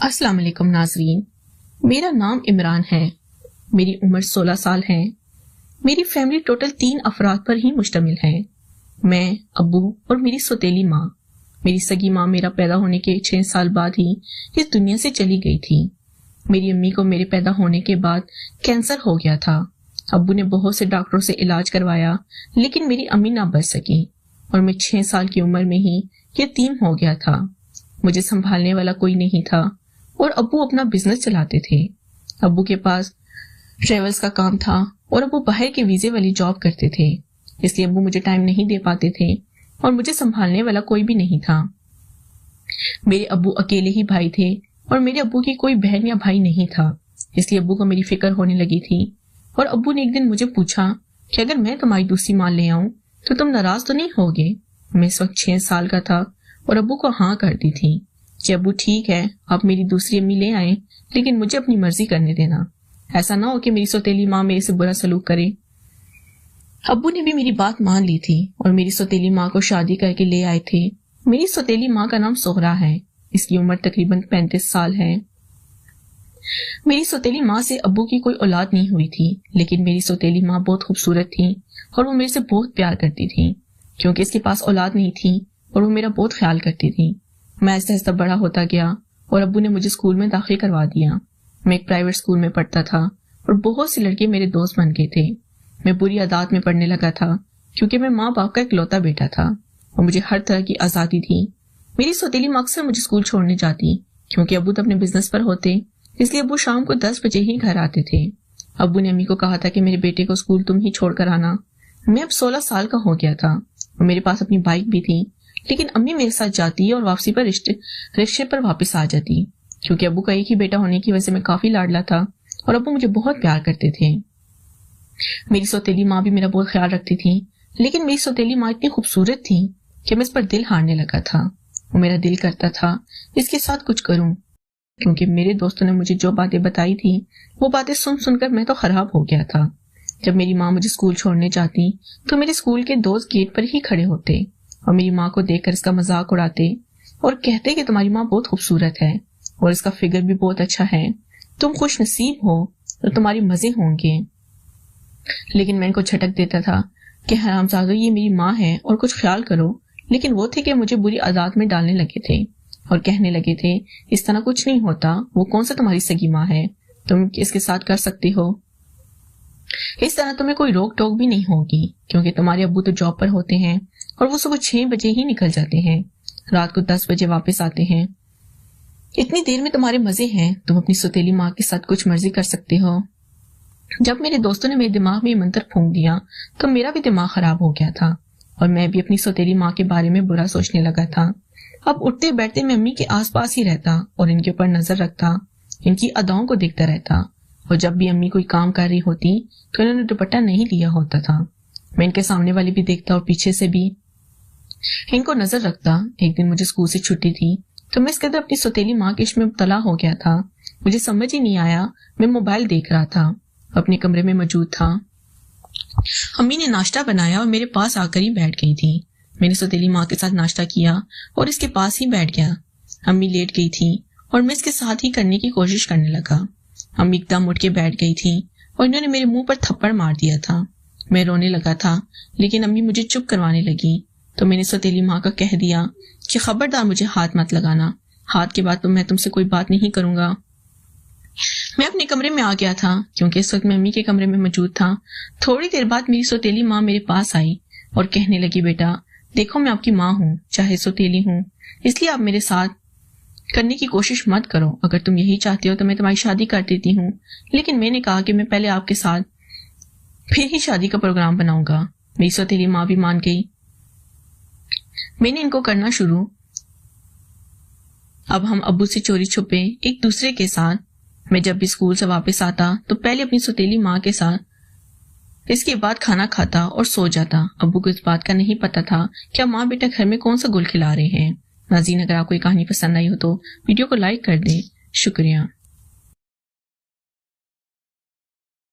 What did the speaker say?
السلام علیکم ناظرین، میرا نام عمران ہے۔ میری عمر 16 سال ہے۔ میری فیملی ٹوٹل 3 افراد پر ہی مشتمل ہے۔ میں، ابو اور میری سوتیلی ماں۔ میری سگی ماں میرا پیدا ہونے کے 6 سال بعد ہی اس دنیا سے چلی گئی تھی۔ میری امی کو میرے پیدا ہونے کے بعد کینسر ہو گیا تھا۔ ابو نے بہت سے ڈاکٹروں سے علاج کروایا لیکن میری امی نہ بچ سکی اور میں 6 سال کی عمر میں ہی یتیم ہو گیا تھا۔ مجھے سنبھالنے والا کوئی نہیں تھا اور ابو اپنا بزنس چلاتے تھے۔ ابو کے پاس ٹریولز کا کام تھا اور ابو باہر کے ویزے والی جاب کرتے تھے، اس لیے ابو مجھے ٹائم نہیں دے پاتے تھے اور مجھے سنبھالنے والا کوئی بھی نہیں تھا۔ میرے ابو اکیلے ہی بھائی تھے اور میرے ابو کی کوئی بہن یا بھائی نہیں تھا، اس لیے ابو کو میری فکر ہونے لگی تھی۔ اور ابو نے ایک دن مجھے پوچھا کہ اگر میں تمہاری دوسری ماں لے آؤں تو تم ناراض تو نہیں ہوگے؟ میں اس وقت 6 سال کا تھا اور ابو کو ہاں کرتی تھی کہ ابو ٹھیک ہے، آپ میری دوسری امی لے آئیں لیکن مجھے اپنی مرضی کرنے دینا، ایسا نہ ہو کہ میری سوتیلی ماں میرے سے برا سلوک کرے۔ ابو نے بھی میری بات مان لی تھی اور میری سوتیلی ماں کو شادی کر کے لے آئے تھے۔ میری سوتیلی ماں کا نام سغرا ہے، اس کی عمر تقریباً 35 سال ہے۔ میری سوتیلی ماں سے ابو کی کوئی اولاد نہیں ہوئی تھی لیکن میری سوتیلی ماں بہت خوبصورت تھی اور وہ میرے سے بہت پیار کرتی تھی کیونکہ اس کے پاس اولاد نہیں تھی اور وہ میرا بہت خیال کرتی تھی۔ میں آہستہ آہستہ بڑا ہوتا گیا اور ابو نے مجھے اسکول میں داخل کروا دیا۔ میں ایک پرائیویٹ اسکول میں پڑھتا تھا اور بہت سے لڑکے میرے دوست بن گئے تھے۔ میں بری عادات میں پڑھنے لگا تھا کیونکہ میں ماں باپ کا اکلوتا بیٹا تھا اور مجھے ہر طرح کی آزادی تھی۔ میری سوتیلی ماں اکثر مجھے اسکول چھوڑنے جاتی کیونکہ ابو تو اپنے بزنس پر ہوتے، اس لیے ابو شام کو 10 بجے ہی گھر آتے تھے۔ ابو نے امی کو کہا تھا کہ میرے بیٹے کو اسکول تم ہی چھوڑ کر آنا۔ میں اب 16 سال کا ہو گیا تھا اور میرے پاس اپنی بائک بھی تھی لیکن امی میرے ساتھ جاتی اور واپسی پر رکشے پر واپس آ جاتی کیونکہ ابو کا ایک ہی بیٹا ہونے کی وجہ سے میں کافی لاڈلا تھا اور ابو مجھے بہت پیار کرتے تھے۔ میری سوتیلی ماں بھی میرا بہت خیال رکھتی تھی لیکن میری سوتیلی ماں اتنی خوبصورت تھی کہ میں اس پر دل ہارنے لگا تھا اور میرا دل کرتا تھا اس کے ساتھ کچھ کروں کیونکہ میرے دوستوں نے مجھے جو باتیں بتائی تھی وہ باتیں سن کر میں تو خراب ہو گیا تھا۔ جب میری ماں مجھے اسکول چھوڑنے جاتی تو میرے اسکول کے دوست گیٹ پر ہی کھڑے ہوتے اور میری ماں کو دیکھ کر اس کا مذاق اڑاتے اور کہتے کہ تمہاری ماں بہت خوبصورت ہے اور اس کا فگر بھی بہت اچھا ہے، تم خوش نصیب ہو اور تمہاری مزے ہوں گے۔ لیکن میں ان کو جھٹک دیتا تھا کہ حرامزادو، یہ میری ماں ہے اور کچھ خیال کرو، لیکن وہ تھے کہ مجھے بری عادات میں ڈالنے لگے تھے اور کہنے لگے تھے اس طرح کچھ نہیں ہوتا، وہ کون سا تمہاری سگی ماں ہے، تم اس کے ساتھ کر سکتے ہو، اس طرح تمہیں کوئی روک ٹوک بھی نہیں ہوگی کیونکہ تمہارے ابو تو جاب پر ہوتے ہیں اور وہ صبح 6 بجے ہی نکل جاتے ہیں، رات کو 10 بجے واپس آتے ہیں، اتنی دیر میں تمہارے مزے ہیں، تم اپنی سوتیلی ماں کے ساتھ کچھ مرضی کر سکتے ہو۔ جب میرے دوستوں نے میرے دماغ میں یہ منتر پھونک دیا تو میرا بھی دماغ خراب ہو گیا تھا اور میں بھی اپنی سوتیلی ماں کے بارے میں برا سوچنے لگا تھا۔ اب اٹھتے بیٹھتے میں امی کے آس پاس ہی رہتا اور ان کے اوپر نظر رکھتا، ان کی اداؤں کو دیکھتا رہتا، اور جب بھی امی کوئی کام کر رہی ہوتی تو انہوں نے دوپٹہ نہیں لیا ہوتا تھا۔ میں ان کے سامنے والی بھی دیکھتا اور پیچھے سے بھی ان کو نظر رکھتا۔ ایک دن مجھے اسکول سے چھٹی تھی تو میں اس قدر اپنی سوتیلی ماں کے عشق میں مبتلا ہو گیا تھا، مجھے سمجھ ہی نہیں آیا، میں موبائل دیکھ رہا تھا، اپنے کمرے میں موجود تھا۔ امی نے ناشتہ بنایا اور میرے پاس آ کر ہی بیٹھ گئی تھی۔ میں نے سوتیلی ماں کے ساتھ ناشتہ کیا اور اس کے پاس ہی بیٹھ گیا۔ امی لیٹ گئی تھی اور میں اس کے ساتھ ہی کرنے کی کوشش کرنے لگا۔ امی ایک دم اٹھ کے بیٹھ گئی تھی اور انہوں نے میرے منہ پر تھپڑ مار دیا تھا۔ میں رونے لگا تھا لیکن امی مجھے چپ کروانے لگی تو میں نے سوتیلی ماں کا کہہ دیا کہ خبردار مجھے ہاتھ مت لگانا، ہاتھ کے بعد تو میں تم سے کوئی بات نہیں کروں گا۔ میں اپنے کمرے میں آ گیا تھا کیونکہ اس وقت میں امی کے کمرے میں موجود تھا۔ تھوڑی دیر بعد میری سوتیلی ماں میرے پاس آئی اور کہنے لگی، بیٹا دیکھو میں آپ کی ماں ہوں، چاہے سوتیلی ہوں، اس لیے آپ میرے ساتھ کرنے کی کوشش مت کرو، اگر تم یہی چاہتے ہو تو میں تمہاری شادی کر دیتی ہوں۔ لیکن میں نے کہا کہ میں پہلے آپ کے ساتھ پھر ہی شادی کا پروگرام بناؤں گا۔ میری سوتیلی ماں بھی مان گئی۔ میں نے ان کو کرنا شروع۔ اب ہم ابو سے چوری چھپے ایک دوسرے کے ساتھ، میں جب بھی اسکول سے واپس آتا تو پہلے اپنی سوتیلی ماں کے ساتھ، اس کے بعد کھانا کھاتا اور سو جاتا۔ ابو کو اس بات کا نہیں پتا تھا کہ ماں بیٹا گھر میں کون سا گل کھلا رہے ہیں۔ ناظرین، اگر آپ کو یہ کہانی پسند آئی ہو تو ویڈیو کو لائک کر دیں۔ شکریہ۔